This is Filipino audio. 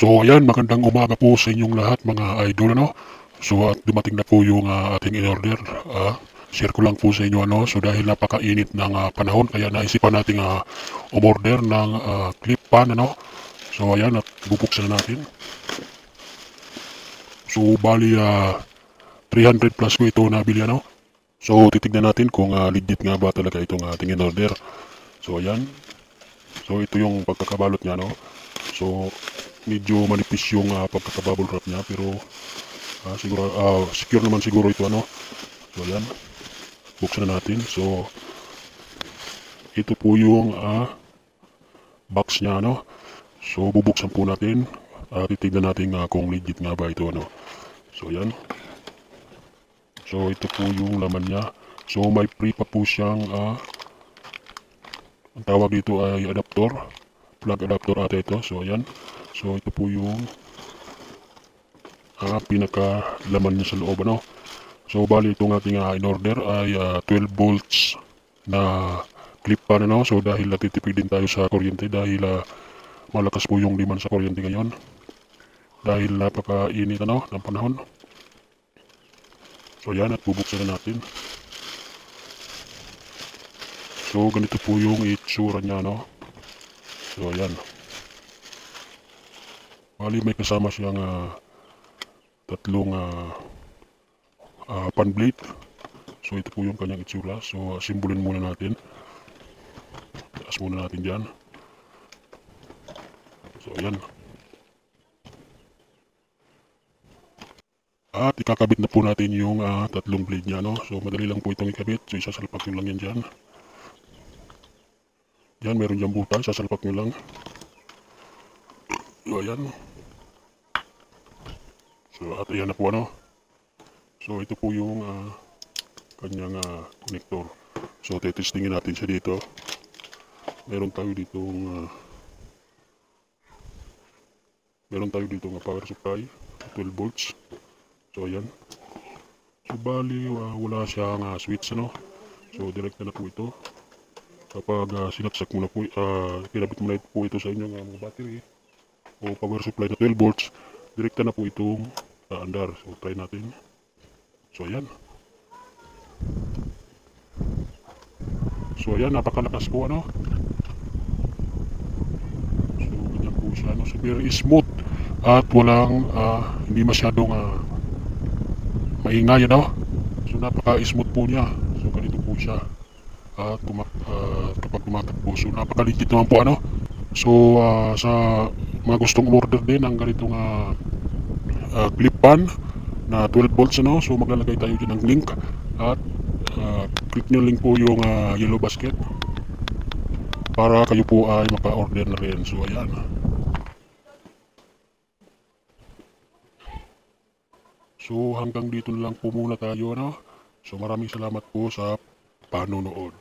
So ayan, magandang umaga po sa inyong lahat mga idol ano. So at dumating na po yung ating in-order. Share ko lang po sa inyo ano. So dahil napakainit ng panahon kaya naisipan nating umorder ng clip pan ano. So ayan, at bubuksan na natin. So bali 300 plus ko ito nabili ano. So titignan natin kung legit nga ba talaga itong ating in-order. So ayan. So ito yung pagkakabalot niya no. So medyo manipis yung pagkakabubble wrap niya pero siguro secure naman siguro ito ano. So ayan, buksan na natin. So ito po yung box niya ano. So bubuksan po natin. Titignan natin kung legit nga ba ito ano. So ayan. So ito po yung laman niya. So may free pa po siyang ang tawag dito ay adapter. Plug adapter ata ito. So ayan. So ito po yung pinaka laman niya sa loob ano. So bali itong ating in-order ay 12 volts na clip pan ano. So dahil natitipid din tayo sa kuryente dahil malakas po yung demand sa kuryente ngayon. Dahil napakainit ano ng panahon. So yan at bubuksan na natin. So ganito po yung itsura niya no. So yan. Bali may kasama siyang tatlong pan blade. So ito po yung kanyang itsura. So simbolin muna natin. Taas muna natin dyan. So ayan. At ikakabit na po natin yung tatlong blade niya no. So madali lang po itong ikabit. So isasalpak nyo lang yan dyan. Yan meron dyan butas. Sasalpak nyo lang. So ayan. So at ayan na po ano. So ito po yung kanyang connector. So tetestingin natin siya dito. Meron tayo ditong power supply 12 volts. So ayan. So bali wala siyang switch ano. So direct na po ito. Kapag sinaksak mo na po, kinabit mo na po ito sa inyong mga battery o power supply na 12 volts, direkta na po itong andar. So try natin. So ayan. So ayan, napakalakas po ano. So ganyan po siya no. So very smooth at walang hindi masyadong maingay ano. So napaka-smooth po niya. So ganito po siya. Kapag tumatakbo. So napakaligid naman po ano. So sa mga gustong order din ng ganitong clip pan na 12 volts ano. So maglalagay tayo dyan ng link at click nyo link po yung yellow basket para kayo po ay maka-order na rin. So ayan. So hanggang dito na lang po muna tayo ano. So maraming salamat po sa panonood.